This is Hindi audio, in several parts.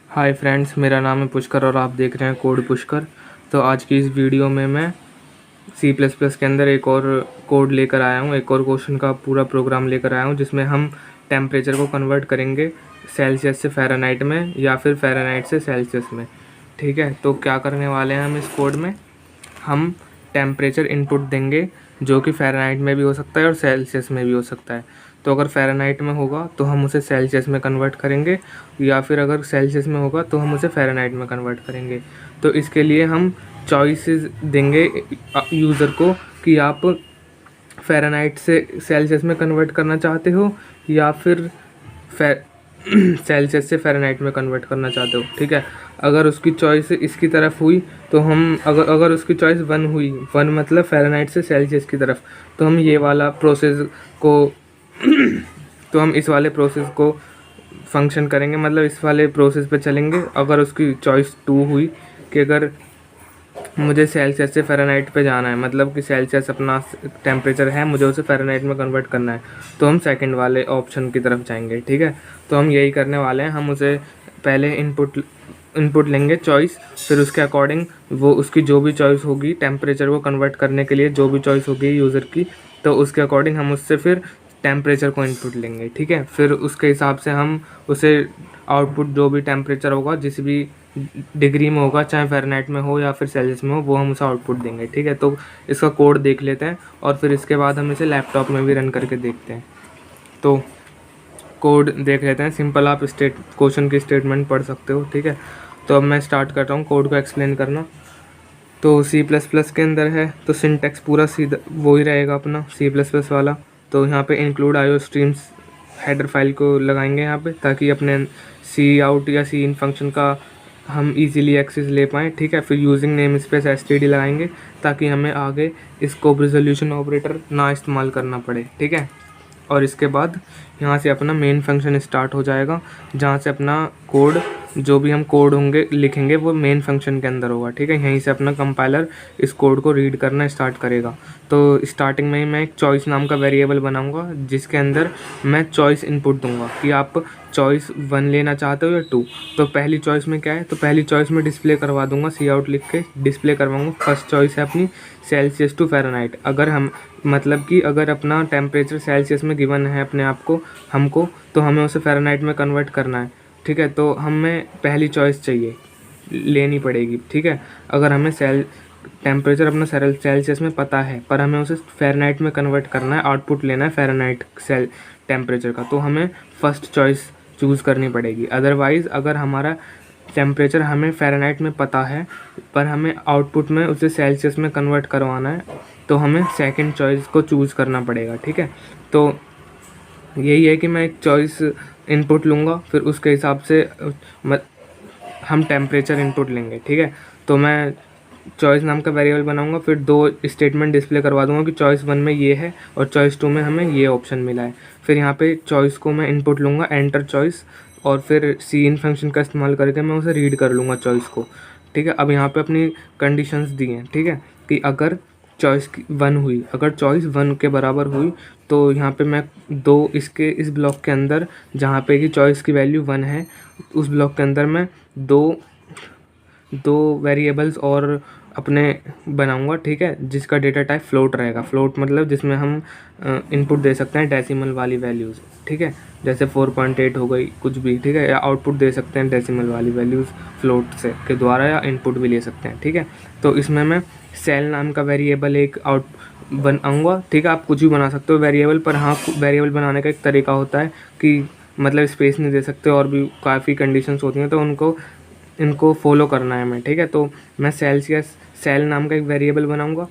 हाय फ्रेंड्स, मेरा नाम है पुष्कर और आप देख रहे हैं कोड पुष्कर। तो आज की इस वीडियो में मैं सी प्लस प्लस के अंदर एक और कोड लेकर आया हूँ, एक और क्वेश्चन का पूरा प्रोग्राम लेकर आया हूँ जिसमें हम टेम्परेचर को कन्वर्ट करेंगे सेल्सियस से फ़ारेनहाइट में या फिर फ़ारेनहाइट से सेल्सियस में। ठीक है, तो क्या करने वाले हैं हम इस कोड में, हम टेम्परेचर इनपुट देंगे जो कि फ़ारेनहाइट में भी हो सकता है और सेल्सियस में भी हो सकता है। तो अगर फ़ारेनहाइट में होगा तो हम उसे सेल्सियस में कन्वर्ट करेंगे, या फिर अगर सेल्सियस में होगा तो हम उसे फ़ारेनहाइट में कन्वर्ट करेंगे। तो इसके लिए हम चॉइसेस देंगे यूज़र को कि आप फ़ारेनहाइट से सेल्सियस में कन्वर्ट करना चाहते हो या फिर सेल्सियस से फ़ारेनहाइट में कन्वर्ट करना चाहते हो। ठीक है, अगर उसकी चॉइस इसकी तरफ हुई तो हम अगर उसकी चॉइस 1 हुई, 1 मतलब फ़ारेनहाइट से सेल्सियस की तरफ, तो हम ये वाला प्रोसेस को तो हम इस वाले प्रोसेस को फंक्शन करेंगे, मतलब इस वाले प्रोसेस पे चलेंगे। अगर उसकी चॉइस 2 हुई कि अगर मुझे सेल्सियस से फ़ारेनहाइट पे जाना है, मतलब कि सेल्सियस अपना टेम्परेचर है, मुझे उसे फ़ारेनहाइट में कन्वर्ट करना है, तो हम सेकंड वाले ऑप्शन की तरफ जाएंगे। ठीक है, तो हम यही करने वाले हैं। हम उसे पहले इनपुट लेंगे चॉइस, फिर उसके अकॉर्डिंग वो उसकी जो भी चॉइस होगी टेम्परेचर को कन्वर्ट करने के लिए, जो भी चॉइस होगी यूज़र की, तो उसके अकॉर्डिंग हम उससे फिर टेम्परेचर को इनपुट लेंगे। ठीक है, फिर उसके हिसाब से हम उसे आउटपुट जो भी टेम्परेचर होगा, जिस भी डिग्री में होगा, चाहे फ़ारेनहाइट में हो या फिर सेल्सियस में हो, वो हम उसे आउटपुट देंगे। ठीक है, तो इसका कोड देख लेते हैं और फिर इसके बाद हम इसे लैपटॉप में भी रन करके देखते हैं। तो कोड देख लेते हैं। सिंपल आप क्वेश्चन की स्टेटमेंट पढ़ सकते हो। ठीक है, तो अब मैं स्टार्ट कर रहा हूँ कोड को एक्सप्लेन करना। तो सी प्लस प्लस के अंदर है तो सिंटैक्स पूरा सीधा वो ही रहेगा अपना सी प्लस प्लस वाला। तो यहाँ पे include IO streams header file को लगाएंगे यहाँ पे, ताकि अपने सी आउट या सी इन फंक्शन का हम इजीली एक्सेस ले पाएँ। ठीक है, फिर यूजिंग नेम स्पेस एसटीडी लगाएंगे ताकि हमें आगे स्कोप रिजोल्यूशन ऑपरेटर ना इस्तेमाल करना पड़े। ठीक है, और इसके बाद यहाँ से अपना मेन फंक्शन स्टार्ट हो जाएगा, जहाँ से अपना कोड जो भी हम कोड होंगे लिखेंगे वो मेन फंक्शन के अंदर होगा। ठीक है, यहीं से अपना कंपाइलर इस कोड को रीड करना स्टार्ट करेगा। तो स्टार्टिंग में ही मैं एक चॉइस नाम का वेरिएबल बनाऊंगा जिसके अंदर मैं चॉइस इनपुट दूंगा कि आप चॉइस 1 लेना चाहते हो या 2। तो पहली चॉइस में क्या है, तो पहली चॉइस में डिस्प्ले करवा दूंगा, सी आउट लिख के डिस्प्ले करवाऊंगा। फर्स्ट चॉइस है अपनी सेल्सियस टू फ़ारेनहाइट। अगर हम मतलब कि अगर अपना टेम्परेचर सेल्सियस में गिवन है अपने आप को हमको, तो हमें उसे फ़ारेनहाइट में कन्वर्ट करना है। ठीक है, तो हमें पहली चॉइस चाहिए लेनी पड़ेगी। ठीक है, अगर हमें टेम्परेचर अपना सेल्सियस में पता है पर हमें उसे फ़ारेनहाइट में कन्वर्ट करना है, आउटपुट लेना है फ़ारेनहाइट सेल टेम्परेचर का, तो हमें फ़र्स्ट चॉइस चूज़ करनी पड़ेगी। अदरवाइज़ अगर हमारा टेम्परेचर हमें फ़ारेनहाइट में पता है पर हमें आउटपुट में उसे सेल्सियस में कन्वर्ट करवाना है, तो हमें सेकंड चॉइस को चूज़ करना पड़ेगा। ठीक है, तो यही है कि मैं एक चॉइस इनपुट लूँगा, फिर उसके हिसाब से हम टेम्परेचर इनपुट लेंगे। ठीक है, तो मैं चॉइस नाम का वेरिएबल बनाऊंगा, फिर 2 स्टेटमेंट डिस्प्ले करवा दूंगा कि चॉइस 1 में ये है और चॉइस 2 में हमें ये ऑप्शन मिला है। फिर यहाँ पे चॉइस को मैं इनपुट लूँगा, एंटर चॉइस, और फिर सी इन फंक्शन का इस्तेमाल करके मैं उसे रीड कर लूँगा चॉइस को। ठीक है, अब यहाँ पे अपनी कंडीशंस दी हैं। ठीक है, कि अगर चॉइस 1 हुई, अगर चॉइस 1 के बराबर हुई, तो यहाँ पे मैं इस ब्लॉक के अंदर जहाँ पे कि चॉइस की वैल्यू 1 है, उस ब्लॉक के अंदर मैं दो वेरिएबल्स और अपने बनाऊंगा। ठीक है, जिसका डेटा टाइप फ्लोट रहेगा। फ्लोट मतलब जिसमें हम इनपुट दे सकते हैं डेसिमल वाली वैल्यूज़। ठीक है, जैसे 4.8 हो गई कुछ भी। ठीक है, या आउटपुट दे सकते हैं डेसिमल वाली वैल्यूज़ फ्लोट से के द्वारा, या इनपुट भी ले सकते हैं। ठीक है, तो इसमें मैं सेल नाम का वेरिएबल एक बनाऊंगा। ठीक है, आप कुछ भी बना सकते हो वेरिएबल, पर हाँ, वेरिएबल बनाने का एक तरीका होता है कि मतलब स्पेस नहीं दे सकते, और भी काफ़ी कंडीशंस होती हैं, तो इनको फॉलो करना है हमें। ठीक है, तो मैं सेल नाम का एक वेरिएबल बनाऊंगा,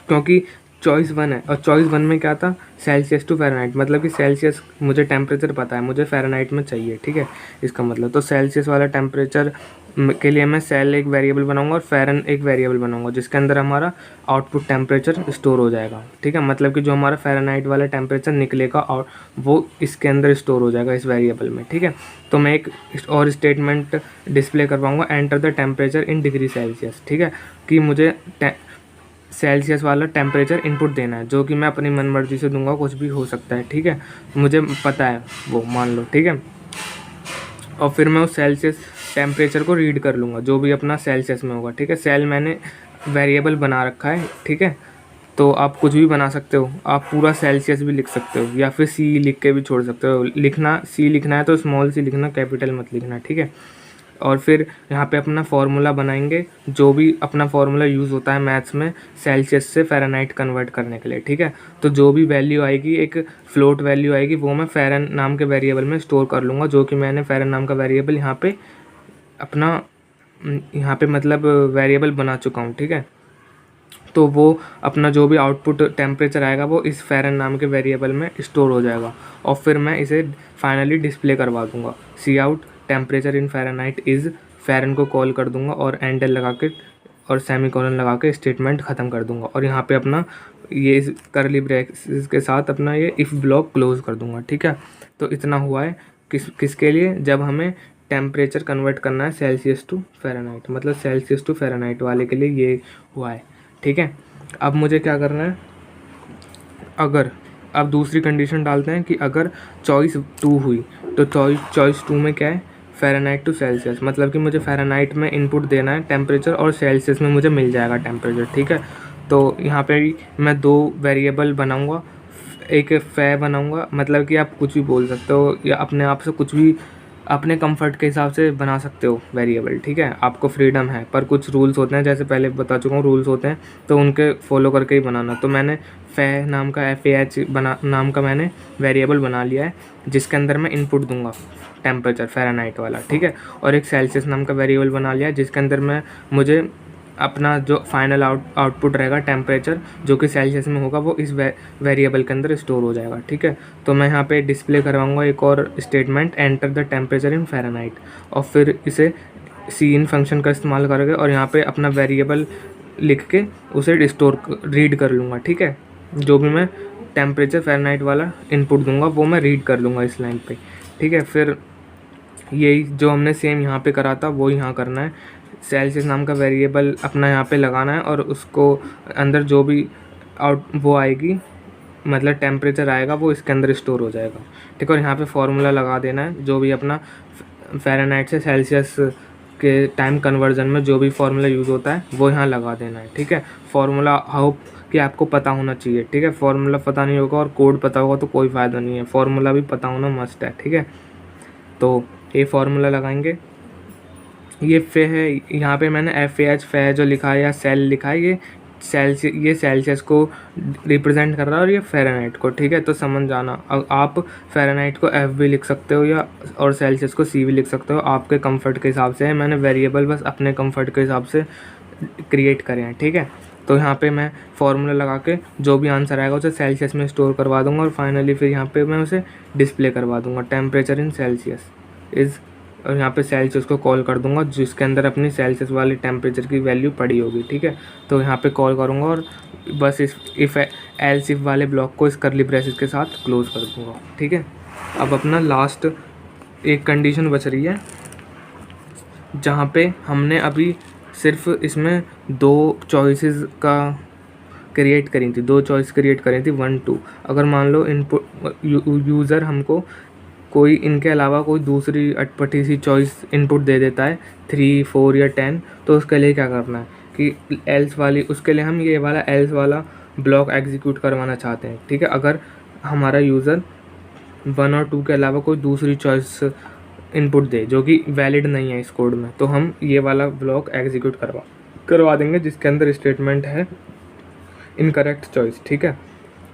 क्योंकि चॉइस 1 है और चॉइस 1 में क्या था, सेल्सियस टू फ़ारेनहाइट, मतलब कि सेल्सियस मुझे टेम्परेचर पता है, मुझे फ़ारेनहाइट में चाहिए। ठीक है, इसका मतलब तो सेल्सियस वाला टेम्परेचर के लिए मैं सेल एक वेरिएबल बनाऊंगा और फ़ारेन एक वेरिएबल बनाऊंगा, जिसके अंदर हमारा आउटपुट टेम्परेचर स्टोर हो जाएगा। ठीक है, मतलब कि जो हमारा फ़ारेनहाइट वाला टेम्परेचर निकलेगा और वो इसके अंदर स्टोर हो जाएगा इस वेरिएबल में। ठीक है, तो मैं एक और स्टेटमेंट डिस्प्ले करवाऊँगा, enter the temperature in degree Celsius. ठीक है, कि मुझे सेल्सियस वाला टेम्परेचर इनपुट देना है, जो कि मैं अपनी मनमर्जी से दूंगा, कुछ भी हो सकता है। ठीक है, मुझे पता है वो, मान लो। ठीक है, और फिर मैं उस सेल्सियस टेम्परेचर को रीड कर लूँगा जो भी अपना सेल्सियस में होगा, ठीक है। सेल मैंने वेरिएबल बना रखा है, ठीक है। तो आप कुछ भी बना सकते हो, आप पूरा सेल्सियस भी लिख सकते हो या फिर सी लिख के भी छोड़ सकते हो। लिखना सी लिखना है तो स्मॉल सी लिखना, कैपिटल मत लिखना, ठीक है। और फिर यहाँ पे अपना फार्मूला बनाएंगे, जो भी अपना फार्मूला यूज़ होता है मैथ्स में सेल्सियस से फ़ारेनहाइट कन्वर्ट करने के लिए, ठीक है। तो जो भी वैल्यू आएगी, एक फ्लोट वैल्यू आएगी, वो मैं फ़ारेन नाम के वेरिएबल में स्टोर कर लूँगा, जो कि मैंने फ़ारेन नाम का वेरिएबल यहाँ पे अपना यहाँ पे मतलब वेरिएबल बना चुका हूँ, ठीक है। तो वो अपना जो भी आउटपुट टेम्परेचर आएगा वो इस फ़ारेन नाम के वेरिएबल में स्टोर हो जाएगा, और फिर मैं इसे फाइनली डिस्प्ले करवा दूंगा। Cout temperature in Fahrenheit is, फ़ारेन को कॉल कर दूंगा और एंडल लगा के और सेमीकोलन लगा के स्टेटमेंट ख़त्म कर दूंगा, और यहाँ पे अपना ये इस करली ब्रैकेट्स के साथ अपना ये इफ़ ब्लॉक क्लोज कर दूंगा, ठीक है। तो इतना हुआ है किसके लिए, जब हमें टेम्परेचर कन्वर्ट करना है सेल्सियस टू फ़ारेनहाइट, मतलब सेल्सियस टू फ़ारेनहाइट वाले के लिए ये हुआ है, ठीक है। अब मुझे क्या करना है, अगर अब दूसरी कंडीशन डालते हैं कि अगर चॉइस 2 हुई, तो चॉइस 2 में क्या है, फ़ारेनहाइट टू सेल्सियस, मतलब कि मुझे फ़ारेनहाइट में इनपुट देना है टेम्परेचर और सेल्सियस में मुझे मिल जाएगा टेम्परेचर, ठीक है। तो यहाँ पे भी मैं 2 वेरिएबल बनाऊँगा, एक फ़ै बनाऊँगा, मतलब कि आप कुछ भी बोल सकते हो या अपने आप से कुछ भी अपने कंफर्ट के हिसाब से बना सकते हो वेरिएबल, ठीक है। आपको फ्रीडम है, पर कुछ रूल्स होते हैं, जैसे पहले बता चुका हूँ रूल्स होते हैं, तो उनके फॉलो करके ही बनाना। तो मैंने फ़ै नाम का FAH बना नाम का मैंने वेरिएबल बना लिया है, जिसके अंदर मैं इनपुट दूंगा टेम्परेचर फ़ारेनहाइट वाला, ठीक है। और एक सेल्सियस नाम का वेरिएबल बना लिया है, जिसके अंदर मैं मुझे अपना जो फाइनल आउटपुट रहेगा टेम्परेचर जो कि सेल्सियस में होगा, वो इस वेरिएबल के अंदर स्टोर हो जाएगा, ठीक है। तो मैं यहाँ पे डिस्प्ले करवाऊँगा एक और statement, enter the temperature in Fahrenheit, और फिर इसे सी इन फंक्शन का इस्तेमाल करके और यहाँ पे अपना वेरिएबल लिख के उसे स्टोर रीड कर लूँगा, ठीक है। जो भी मैं टेम्परेचर फ़ारेनहाइट वाला इनपुट दूंगा वो मैं रीड कर लूँगा इस लाइन पे, ठीक है। फिर यही जो हमने सेम यहाँ पे करा था वो यहाँ करना है, सेल्सियस नाम का वेरिएबल अपना यहाँ पे लगाना है, और उसको अंदर जो भी आउट वो आएगी, मतलब टेम्परेचर आएगा, वो इसके अंदर स्टोर हो जाएगा, ठीक है। और यहाँ पे फार्मूला लगा देना है, जो भी अपना फ़ारेनहाइट से सेल्सियस के टाइम कन्वर्जन में जो भी फार्मूला यूज़ होता है वो यहाँ लगा देना है, ठीक है। फार्मूला होप कि आपको पता होना चाहिए, ठीक है। फार्मूला पता नहीं होगा और कोड पता होगा तो कोई फ़ायदा नहीं है, फार्मूला भी पता होना मस्ट है, ठीक है। तो ये फार्मूला लगाएंगे, ये फे है, यहाँ पे मैंने FAH फे जो लिखा है या सेल लिखा है, ये सेल्सियस को रिप्रेजेंट कर रहा है और ये फ़ारेनहाइट को, ठीक है। तो समझ जाना, आप फ़ारेनहाइट को F भी लिख सकते हो या और सेल्सियस को C भी लिख सकते हो, आपके कंफर्ट के हिसाब से है। मैंने वेरिएबल बस अपने कंफर्ट के हिसाब से क्रिएट करे हैं, ठीक है। तो यहाँ पे मैं फार्मूला लगा के जो भी आंसर आएगा उसे सेल्सियस में स्टोर करवा दूंगा, और फाइनली फिर यहाँ पे मैं उसे डिस्प्ले करवा दूंगा, टेम्परेचर इन सेल्सियस इज़, और यहाँ पे सेल्सियस को कॉल कर दूंगा जिसके अंदर अपनी सेल्सियस वाली टेम्परेचर की वैल्यू पड़ी होगी, ठीक है। तो यहाँ पे कॉल करूँगा और बस इस इफ़ एल्स इफ वाले ब्लॉक को इस करली ब्रेसेस के साथ क्लोज कर दूँगा, ठीक है। अब अपना लास्ट एक कंडीशन बच रही है, जहाँ पे हमने अभी सिर्फ इसमें 2 चॉइसेस का क्रिएट करी थी, 2 चॉइस क्रिएट करी थी 1 2। अगर मान लो इनपुट यूज़र हमको कोई इनके अलावा कोई दूसरी अटपटी सी चॉइस इनपुट दे देता है 3 4 या 10, तो उसके लिए क्या करना है कि एल्स वाली, उसके लिए हम ये वाला एल्स वाला ब्लॉक एग्जीक्यूट करवाना चाहते हैं, ठीक है। अगर हमारा यूज़र 1 और 2 के अलावा कोई दूसरी चॉइस इनपुट दे जो कि वैलिड नहीं है इस कोड में, तो हम ये वाला ब्लॉक एग्जीक्यूट करवा देंगे जिसके अंदर स्टेटमेंट है इनकरेक्ट चॉइस, ठीक है।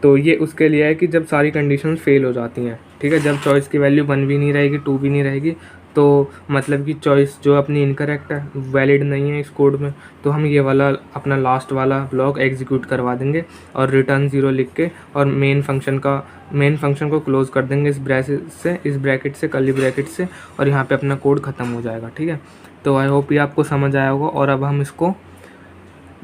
तो ये उसके लिए है कि जब सारी कंडीशन फेल हो जाती हैं, ठीक है, जब चॉइस की वैल्यू 1 भी नहीं रहेगी 2 भी नहीं रहेगी, तो मतलब कि चॉइस जो अपनी इनकरेक्ट है, वैलिड नहीं है इस कोड में, तो हम ये वाला अपना लास्ट वाला ब्लॉक एग्जीक्यूट करवा देंगे और रिटर्न 0 लिख के, और मेन फंक्शन को क्लोज कर देंगे इस ब्रैकेट से कर्ली ब्रैकेट से, और यहाँ पे अपना कोड ख़त्म हो जाएगा, ठीक है। तो आई होप ये आपको समझ आया होगा, और अब हम इसको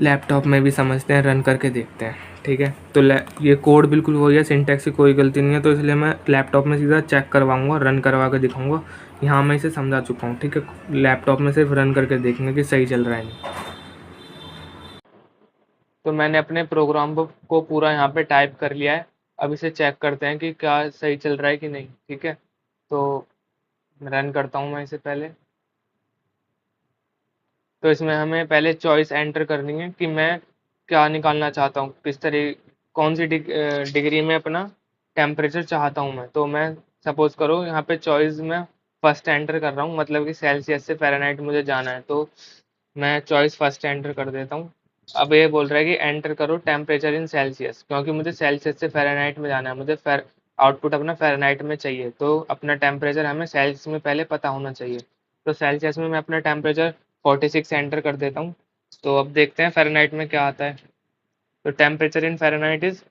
लैपटॉप में भी समझते हैं, रन करके देखते हैं, ठीक है। तो ये कोड बिल्कुल वही है, सिंटैक्स की कोई गलती नहीं है, तो इसलिए मैं लैपटॉप में सीधा चेक करवाऊंगा, रन करवा के दिखाऊंगा। यहाँ मैं इसे समझा चुका हूँ, ठीक है। लैपटॉप में सिर्फ रन करके देखेंगे कि सही चल रहा है नहीं। तो मैंने अपने प्रोग्राम को पूरा यहाँ पे टाइप कर लिया है, अब इसे चेक करते हैं कि क्या सही चल रहा है कि नहीं, ठीक है। तो रन करता हूँ मैं इसे पहले। तो इसमें हमें पहले चॉइस एंटर करनी है कि मैं क्या निकालना चाहता हूँ, किस तरह कौन सी डिग्री में अपना टेम्परेचर चाहता हूँ मैं। तो मैं सपोज करो यहाँ पे चॉइस में फर्स्ट एंटर कर रहा हूँ, मतलब कि सेल्सियस से फ़ारेनहाइट मुझे जाना है, तो मैं चॉइस फर्स्ट एंटर कर देता हूँ। अब ये बोल रहा है कि एंटर करो टेम्परेचर इन सेल्सियस, क्योंकि मुझे सेल्सियस से फ़ारेनहाइट में जाना है, मुझे आउटपुट अपना फ़ारेनहाइट में चाहिए, तो अपना टेम्परेचर हमें सेल्सियस में पहले पता होना चाहिए। तो सेल्सियस में मैं अपना टेम्परेचर 46 एंटर कर देता हूँ। तो अब देखते हैं फ़ारेनहाइट में क्या आता है। तो टेम्परेचर इन फ़ारेनहाइट इज़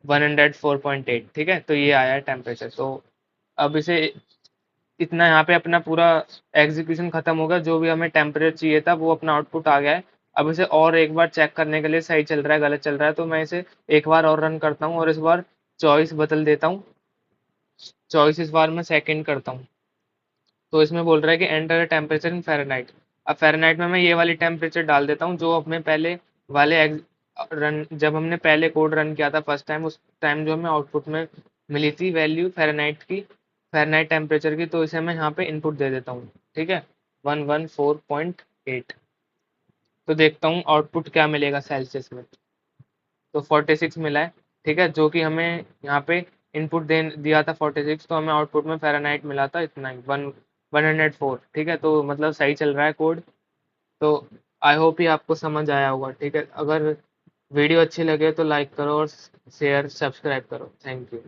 104.8, ठीक है, तो ये आया है टेम्परेचर। तो अब इसे इतना यहाँ पे अपना पूरा एग्जीक्यूशन खत्म हो गया, जो भी हमें टेम्परेचर चाहिए था वो अपना आउटपुट आ गया है। अब इसे और एक बार चेक करने के लिए सही चल रहा है गलत चल रहा है, तो मैं इसे एक बार और रन करता हूँ और इस बार चॉइस बदल देता हूँ, चॉइस इस बार मैं सेकंड करता हूँ। तो इसमें बोल रहा है कि एंटर टेम्परेचर इन फ़ारेनहाइट। अब फ़ारेनहाइट में मैं ये वाली टेम्परेचर डाल देता हूँ जो अपने पहले वाले रन, जब हमने पहले कोड रन किया था फर्स्ट टाइम, उस टाइम जो हमें आउटपुट में मिली थी वैल्यू फ़ारेनहाइट की, फ़ारेनहाइट टेम्परेचर की, तो इसे मैं यहाँ पे इनपुट दे देता हूँ, ठीक है, 114.8। तो देखता हूँ आउटपुट क्या मिलेगा सेल्सियस में। तो 46 मिला है, ठीक है, जो कि हमें यहाँ पे इनपुट दे दिया था 46, तो हमें आउटपुट में फ़ारेनहाइट मिला था इतना ही 104, ठीक है, तो मतलब सही चल रहा है कोड। तो आई होप ये आपको समझ आया होगा, ठीक है। अगर वीडियो अच्छी लगे तो लाइक करो और शेयर सब्सक्राइब करो। Thank you.